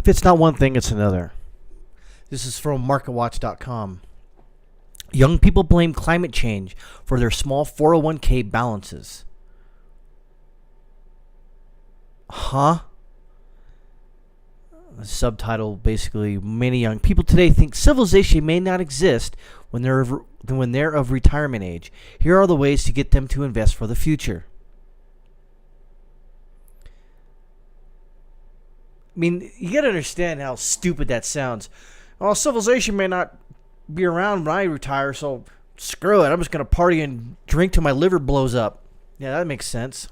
If it's not one thing, it's another. This is from MarketWatch.com. Young people blame climate change for their small 401k balances. Huh? The subtitle basically, many young people today think civilization may not exist when they're of retirement age. Here are the ways to get them to invest for the future. I mean, you got to understand how stupid that sounds. Oh, civilization may not be around when I retire, so screw it. I'm just going to party and drink till my liver blows up. Yeah, that makes sense.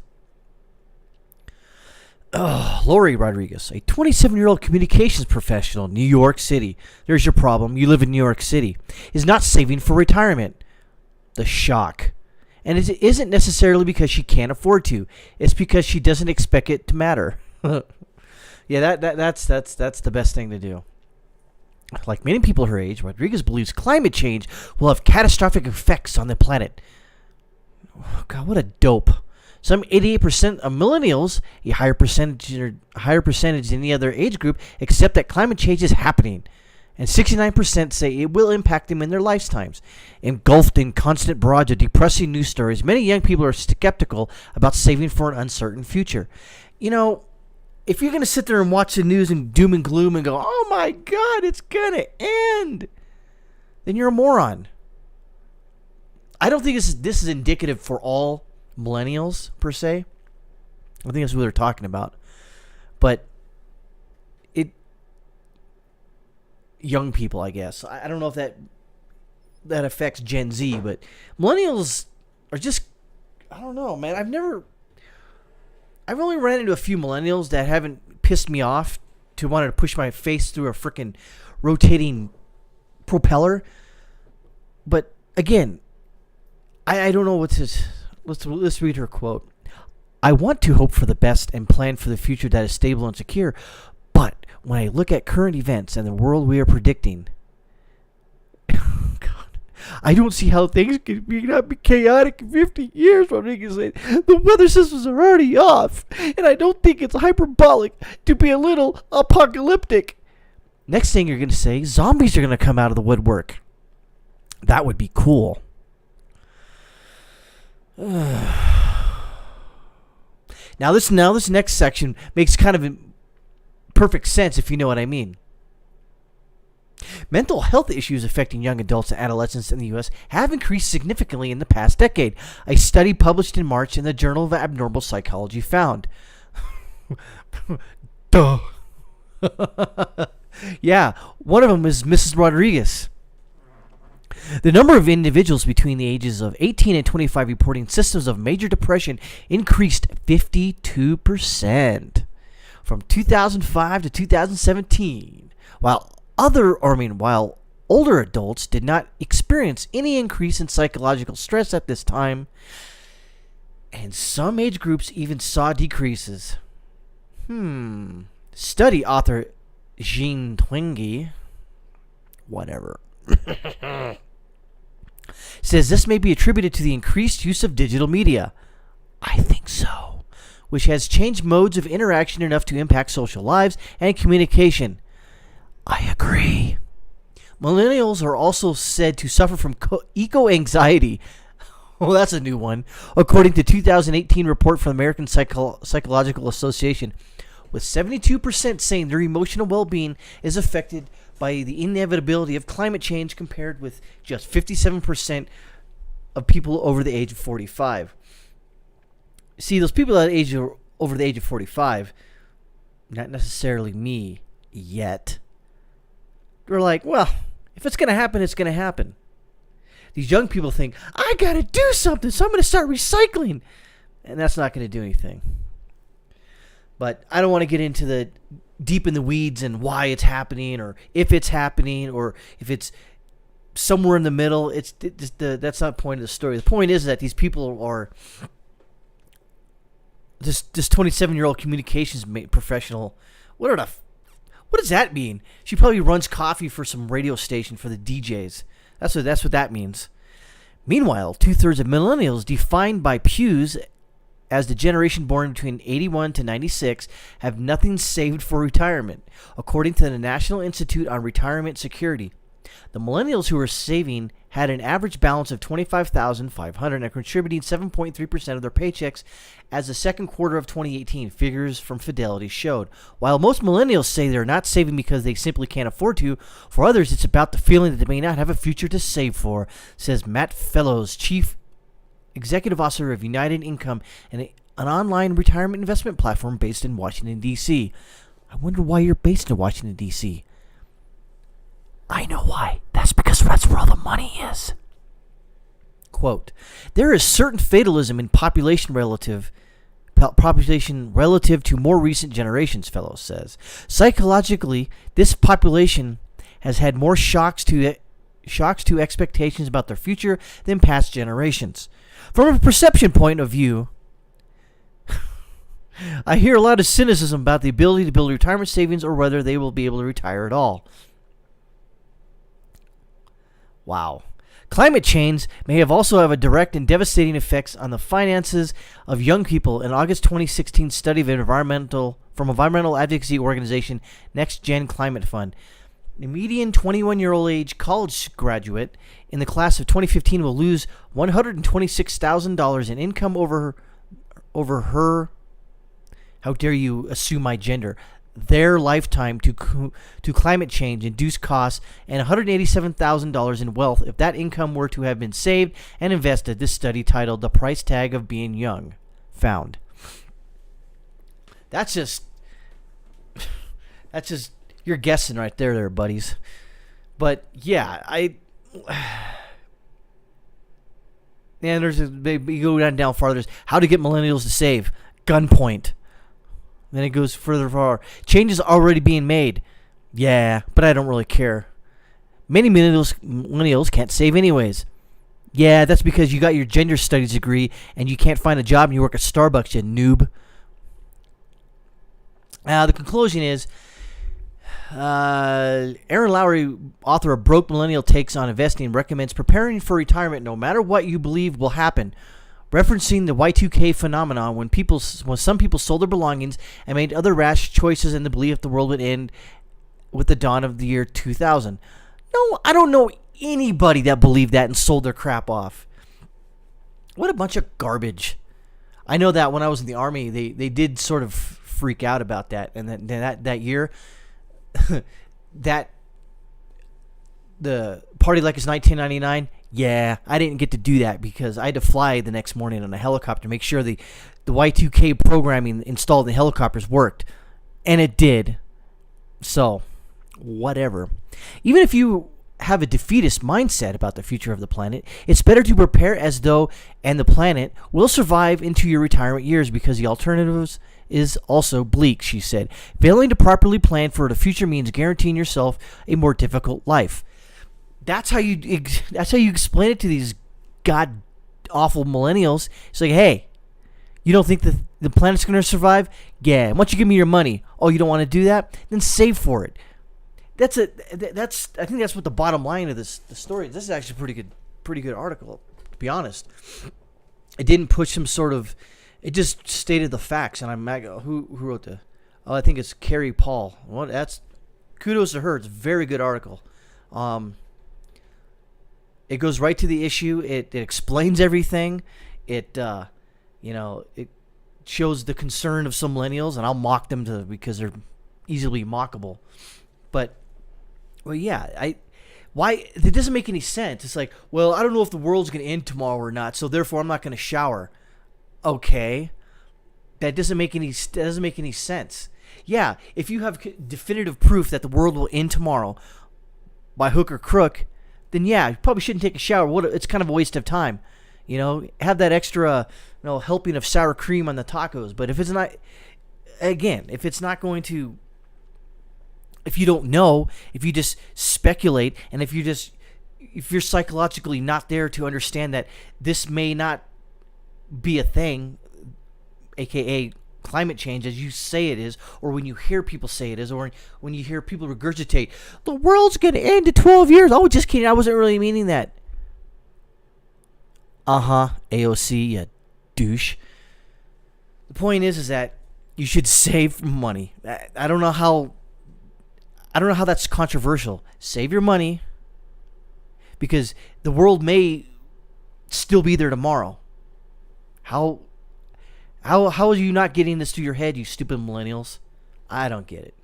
Lori Rodriguez, a 27-year-old communications professional in New York City. There's your problem. You live in New York City. Is not saving for retirement. The shock. And it isn't necessarily because she can't afford to. It's because she doesn't expect it to matter. Yeah, that's the best thing to do. Like many people her age, Rodriguez believes climate change will have catastrophic effects on the planet. Oh, God, what a dope. Some 88% of millennials, a higher percentage than any other age group, accept that climate change is happening. And 69% say it will impact them in their lifetimes. Engulfed in constant barrage of depressing news stories, many young people are skeptical about saving for an uncertain future. You know, if you're going to sit there and watch the news and doom and gloom and go, oh my God, it's going to end, then you're a moron. I don't think this is indicative for all millennials, per se. I think that's what they're talking about. But young people, I guess. I don't know if that affects Gen Z, but millennials are just, I don't know, man. I've only ran into a few millennials that haven't pissed me off to want to push my face through a freaking rotating propeller. But again, I don't know what to. Let's read her quote. I want to hope for the best and plan for the future that is stable and secure, but when I look at current events and the world we are predicting, God, I don't see how things can not be chaotic in 50 years. Rodriguez said, the weather systems are already off, and I don't think it's hyperbolic to be a little apocalyptic. Next thing you're going to say, zombies are going to come out of the woodwork. That would be cool. Now this next section makes kind of perfect sense if you know what I mean. Mental health issues affecting young adults and adolescents in the U.S. have increased significantly in the past decade. A study published in March in the Journal of Abnormal Psychology found. Duh. Yeah, one of them is Mrs. Rodriguez. The number of individuals between the ages of 18 and 25 reporting symptoms of major depression increased 52% from 2005 to 2017, while older adults did not experience any increase in psychological stress at this time, and some age groups even saw decreases. Study author Jean Twenge, whatever, says this may be attributed to the increased use of digital media. I think so, which has changed modes of interaction enough to impact social lives and communication. I agree. Millennials are also said to suffer from eco-anxiety. Oh, that's a new one. According to a 2018 report from the American Psychological Association, with 72% saying their emotional well-being is affected by the inevitability of climate change, compared with just 57% of people over the age of 45. See, those people over the age of 45, not necessarily me yet, they're like, well, if it's going to happen, it's going to happen. These young people think, I got to do something, so I'm going to start recycling. And that's not going to do anything. But I don't want to get into the deep in the weeds and why it's happening, or if it's happening, or if it's somewhere in the middle. That's not the point of the story. The point is that these people are this 27-year-old communications professional. What does that mean? She probably runs coffee for some radio station for the DJs. That's what that means. Meanwhile, 2/3 of millennials, defined by Pew's as the generation born between 81 to 96 have nothing saved for retirement, according to the National Institute on Retirement Security. The millennials who were saving had an average balance of $25,500 and contributing 7.3% of their paychecks as the second quarter of 2018, figures from Fidelity showed. While most millennials say they're not saving because they simply can't afford to, for others it's about the feeling that they may not have a future to save for, says Matt Fellows, Chief Executive Officer of United Income, an online retirement investment platform based in Washington, D.C. I wonder why you're based in Washington, D.C. I know why. That's because that's where all the money is. Quote, there is certain fatalism in population relative to more recent generations, Fellows says. Psychologically, this population has had more shocks to expectations about their future than past generations. From a perception point of view, I hear a lot of cynicism about the ability to build retirement savings or whether they will be able to retire at all. Wow. Climate change may have also have a direct and devastating effects on the finances of young people. An August 2016 study of environmental advocacy organization Next Gen Climate Fund. The median 21-year-old age college graduate in the class of 2015 will lose $126,000 in income over her, how dare you assume my gender, their lifetime to climate change-induced costs and $187,000 in wealth if that income were to have been saved and invested, this study titled The Price Tag of Being Young found. That's just you're guessing right there, buddies. But yeah, and you go down farther. There's how to get millennials to save. Gunpoint. Then it goes further far. Change is already being made. Yeah, but I don't really care. Many millennials can't save anyways. Yeah, that's because you got your gender studies degree and you can't find a job and you work at Starbucks, you noob. The conclusion is, Aaron Lowry, author of Broke Millennial Takes on Investing, recommends preparing for retirement no matter what you believe will happen. Referencing the Y2K phenomenon when some people sold their belongings and made other rash choices in the belief the world would end with the dawn of the year 2000. No, I don't know anybody that believed that and sold their crap off. What a bunch of garbage. I know that when I was in the Army, they did sort of freak out about that. And that year, that the party like it's 1999. Yeah, I didn't get to do that because I had to fly the next morning on a helicopter to make sure the Y2K programming installed in the helicopters worked. And it did. So, whatever. Even if you have a defeatist mindset about the future of the planet, it's better to prepare as though and the planet will survive into your retirement years because the alternatives is also bleak, she said. Failing to properly plan for the future means guaranteeing yourself a more difficult life. That's how you explain it to these god awful millennials. It's like, hey, you don't think the planet's going to survive? Yeah. Why don't you give me your money? Oh, you don't want to do that? Then save for it. I think that's what the bottom line of the story. This is actually a pretty good article, to be honest. It didn't push some sort of. It just stated the facts, and who wrote the? Oh, I think it's Carrie Paul. Well, that's kudos to her. It's a very good article. It goes right to the issue. It explains everything. It shows the concern of some millennials, and I'll mock them because they're easily mockable. But, well, yeah, why it doesn't make any sense. It's like, well, I don't know if the world's going to end tomorrow or not, so therefore I'm not going to shower. Okay, that doesn't make any sense. Yeah, if you have definitive proof that the world will end tomorrow by hook or crook, then yeah, you probably shouldn't take a shower. It's kind of a waste of time. Have that extra, helping of sour cream on the tacos. But if it's not, again, if you don't know, if you just speculate, and if you're psychologically not there to understand that this may not be a thing, aka climate change as you say it is, or when you hear people say it is, or when you hear people regurgitate, the world's going to end in 12 years. Oh, just kidding. I wasn't really meaning that. AOC, you douche. The point is that you should save money. I don't know how that's controversial. Save your money because the world may still be there tomorrow. How are you not getting this through your head, you stupid millennials? I don't get it.